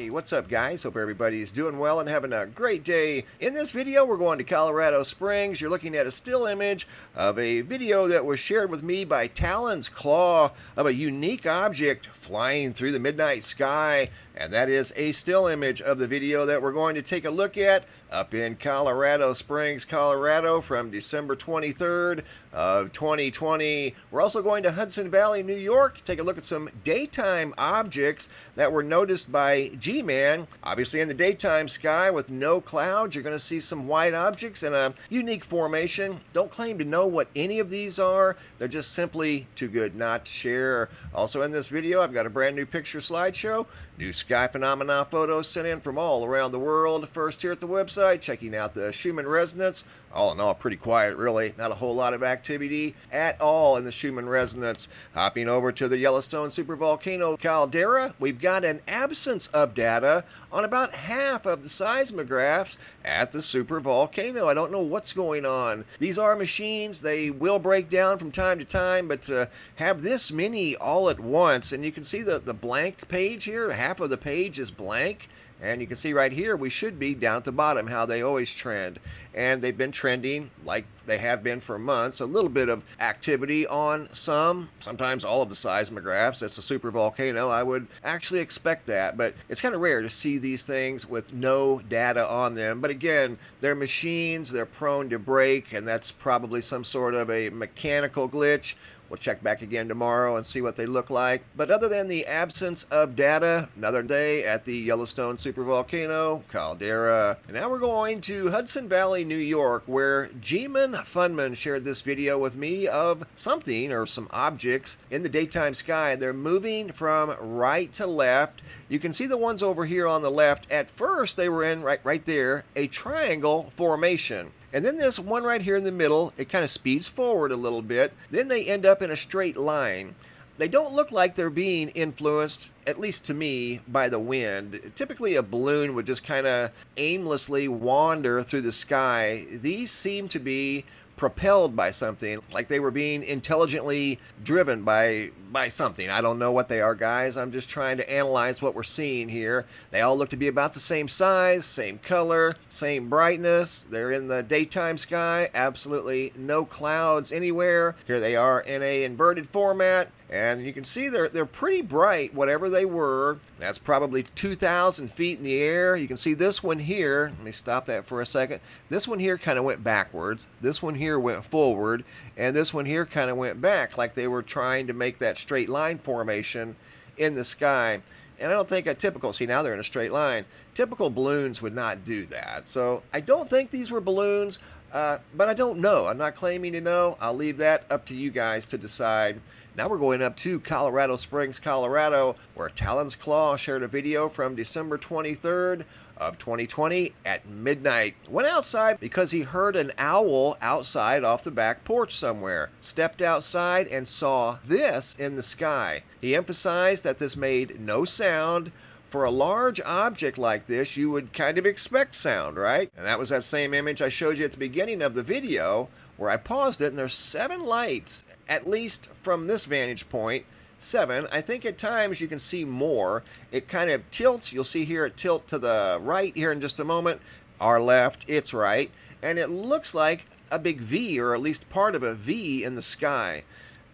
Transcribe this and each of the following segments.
Hey, what's up guys? Hope everybody's doing well and having a great day. In this video, we're going to Colorado Springs. You're looking at a still image of a video that was shared with me by Talon's Claw of a unique object flying through the midnight sky. And that is a still image of the video that we're going to take a look at up in Colorado Springs, Colorado from December 23rd of 2020. We're also going to Hudson Valley, New York, take a look at some daytime objects that were noticed by G-Man. Obviously in the daytime sky with no clouds, you're going to see some white objects in a unique formation. Don't claim to know what any of these are. They're just simply too good not to share. Also in this video, I've got a brand new picture slideshow, new sky phenomena photos sent in from all around the world. First here at the website, checking out the Schumann resonance. All in all, pretty quiet really. Not a whole lot of activity at all in the Schumann resonance. Hopping over to the Yellowstone supervolcano caldera, we've got an absence of data on about half of the seismographs at the supervolcano. I don't know what's going on. These are machines. They will break down from time to time, but to have this many all at once, and you can see the blank page here, half of the page is blank. And you can see right here, we should be down at the bottom, how they always trend. And they've been trending like they have been for months. A little bit of activity on sometimes all of the seismographs. That's a supervolcano. I would actually expect that. But it's kind of rare to see these things with no data on them. But again, they're machines. They're prone to break. And that's probably some sort of a mechanical glitch. We'll check back again tomorrow and see what they look like. But other than the absence of data, another day at the Yellowstone supervolcano caldera. And now we're going to Hudson Valley, New York, where G-Man Funman shared this video with me of something or some objects in the daytime sky. They're moving from right to left. You can see the ones over here on the left. At first, they were in right there, a triangle formation. And then this one right here in the middle, it kind of speeds forward a little bit. Then they end up in a straight line. They don't look like they're being influenced, at least to me, by the wind. Typically a balloon would just kind of aimlessly wander through the sky. These seem to be propelled by something, like they were being intelligently driven by something. I don't know what they are, guys. I'm just trying to analyze what we're seeing here. They all look to be about the same size, same color, same brightness. They're in the daytime sky, absolutely no clouds anywhere. Here they are in a inverted format, and you can see they're pretty bright, whatever they were. That's probably 2,000 feet in the air. You can see this one here. Let me stop that for a second. This one here kind of went backwards. This one here went forward, and this one here kind of went back, like they were trying to make that straight line formation in the sky. And I don't think a typical, see now they're in a straight line, typical balloons would not do that. So I don't think these were balloons, but I don't know. I'm not claiming to know. I'll leave that up to you guys to decide. Now we're going up to Colorado Springs, Colorado, where Talon's Claw shared a video from December 23rd of 2020 at midnight. Went outside because he heard an owl outside off the back porch somewhere. Stepped outside and saw this in the sky. He emphasized that this made no sound. For a large object like this, you would kind of expect sound, right? And that was that same image I showed you at the beginning of the video where I paused it, and there's 7 lights, at least from this vantage point. 7. I think at times you can see more. It kind of tilts. You'll see here it tilt to the right here in just a moment. Our left, it's right. And it looks like a big V, or at least part of a V in the sky.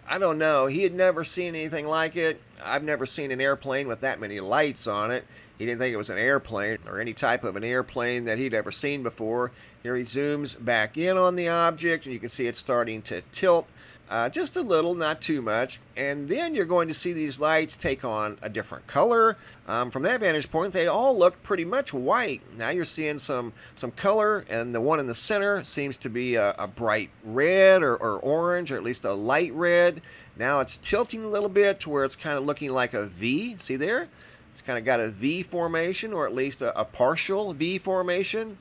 I don't know. He had never seen anything like it. I've never seen an airplane with that many lights on it. He didn't think it was an airplane or any type of an airplane that he'd ever seen before. Here he zooms back in on the object, and you can see it's starting to tilt just a little, not too much. And then you're going to see these lights take on a different color. From that vantage point, they all look pretty much white. Now you're seeing some color, and the one in the center seems to be a bright red or orange, or at least a light red. Now it's tilting a little bit to where it's kind of looking like a V. See there? It's kind of got a V formation, or at least a partial V formation.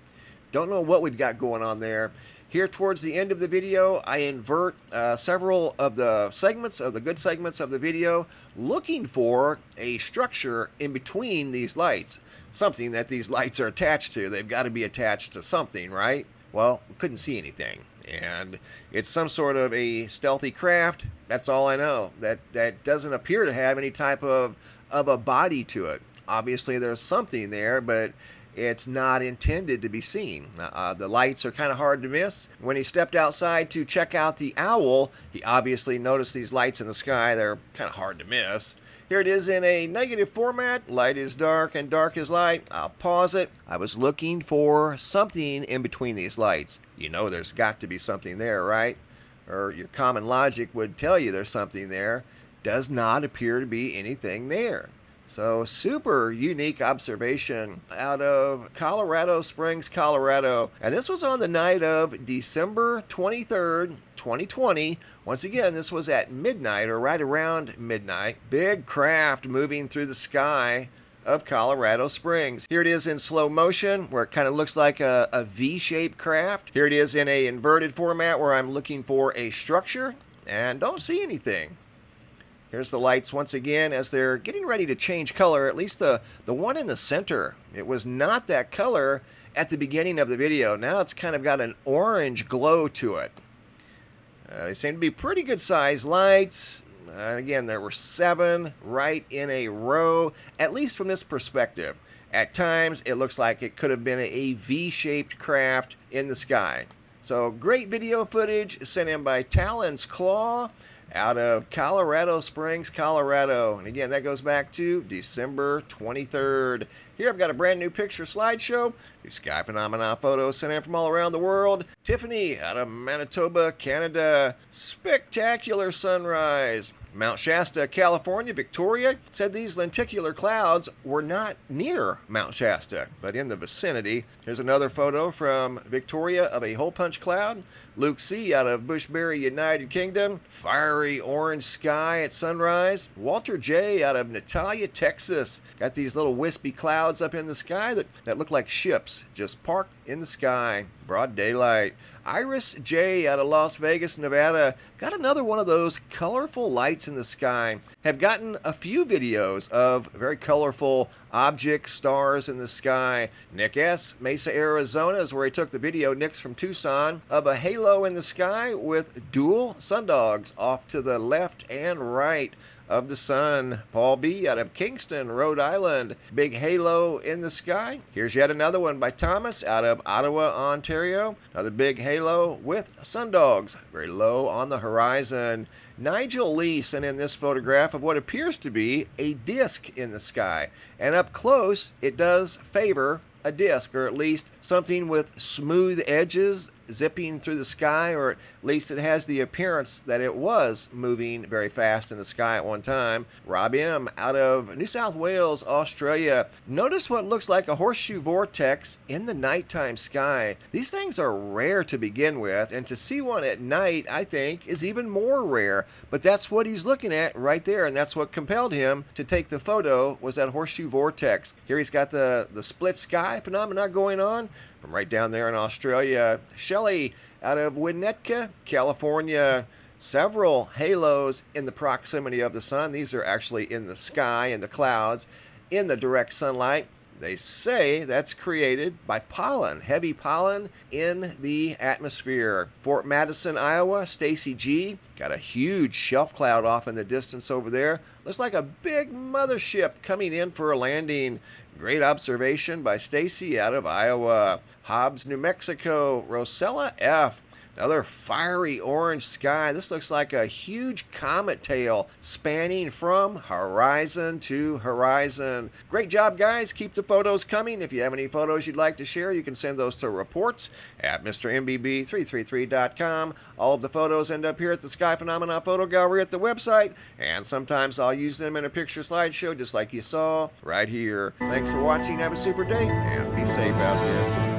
Don't know what we've got going on there. Here towards the end of the video, I invert several of the segments, of the good segments of the video, looking for a structure in between these lights. Something that these lights are attached to. They've got to be attached to something, right? Well, we couldn't see anything. And it's some sort of a stealthy craft. That's all I know. That doesn't appear to have any type of a body to it. Obviously, there's something there, but it's not intended to be seen. The lights are kind of hard to miss. When he stepped outside to check out the owl, he obviously noticed these lights in the sky. They're kind of hard to miss. Here it is in a negative format. Light is dark and dark is light. I'll pause it. I was looking for something in between these lights. You know there's got to be something there, right? Or your common logic would tell you there's something there. Does not appear to be anything there. So, super unique observation out of Colorado Springs, Colorado. And this was on the night of December 23rd, 2020. Once again, this was at midnight or right around midnight. Big craft moving through the sky of Colorado Springs. Here it is in slow motion where it kind of looks like a V-shaped craft. Here it is in a inverted format where I'm looking for a structure and don't see anything. Here's the lights once again as they're getting ready to change color, at least the one in the center. It was not that color at the beginning of the video. Now it's kind of got an orange glow to it. They seem to be pretty good sized lights. Again, there were 7 right in a row, at least from this perspective. At times, it looks like it could have been a V-shaped craft in the sky. So great video footage sent in by Talon's Claw out of Colorado Springs, Colorado. And again, that goes back to December 23rd. Here I've got a brand new picture slideshow. These sky phenomena photos sent in from all around the world. Tiffany out of Manitoba, Canada. Spectacular sunrise. Mount Shasta, California. Victoria said these lenticular clouds were not near Mount Shasta, but in the vicinity. Here's another photo from Victoria of a hole punch cloud. Luke C. out of Bushbury, United Kingdom. Fiery orange sky at sunrise. Walter J. out of Natalia, Texas. Got these little wispy clouds up in the sky that look like ships just parked in the sky. Broad daylight. Iris J. out of Las Vegas, Nevada. Got another one of those colorful lights in the sky. Have gotten a few videos of very colorful objects, stars in the sky. Nick S., Mesa, Arizona is where he took the video. Nick's from Tucson, of a halo in the sky with dual sundogs off to the left and right of the sun. Paul B. out of Kingston, Rhode Island. Big halo in the sky. Here's yet another one by Thomas out of Ottawa, Ontario. Another big halo with sundogs very low on the horizon. Nigel Lee sent in this photograph of what appears to be a disc in the sky. And up close, it does favor a disc, or at least something with smooth edges zipping through the sky, or at least it has the appearance that it was moving very fast in the sky at one time. Rob M. out of New South Wales, Australia. Notice what looks like a horseshoe vortex in the nighttime sky. These things are rare to begin with, and to see one at night, I think, is even more rare. But that's what he's looking at right there, and that's what compelled him to take the photo, was that horseshoe vortex. Here he's got the split sky phenomena going on from right down there in Australia. Shelley out of Winnetka, California. Several halos in the proximity of the sun. These are actually in the sky, in the clouds, in the direct sunlight. They say that's created by pollen, heavy pollen in the atmosphere. Fort Madison, Iowa, Stacy G. Got a huge shelf cloud off in the distance over there. Looks like a big mothership coming in for a landing. Great observation by Stacy out of Iowa. Hobbs, New Mexico. Rosella F. Another fiery orange sky. This looks like a huge comet tail spanning from horizon to horizon. Great job, guys. Keep the photos coming. If you have any photos you'd like to share, you can send those to reports at MrMBB333.com. All of the photos end up here at the Sky Phenomena Photo Gallery at the website, and sometimes I'll use them in a picture slideshow just like you saw right here. Thanks for watching. Have a super day, and be safe out there.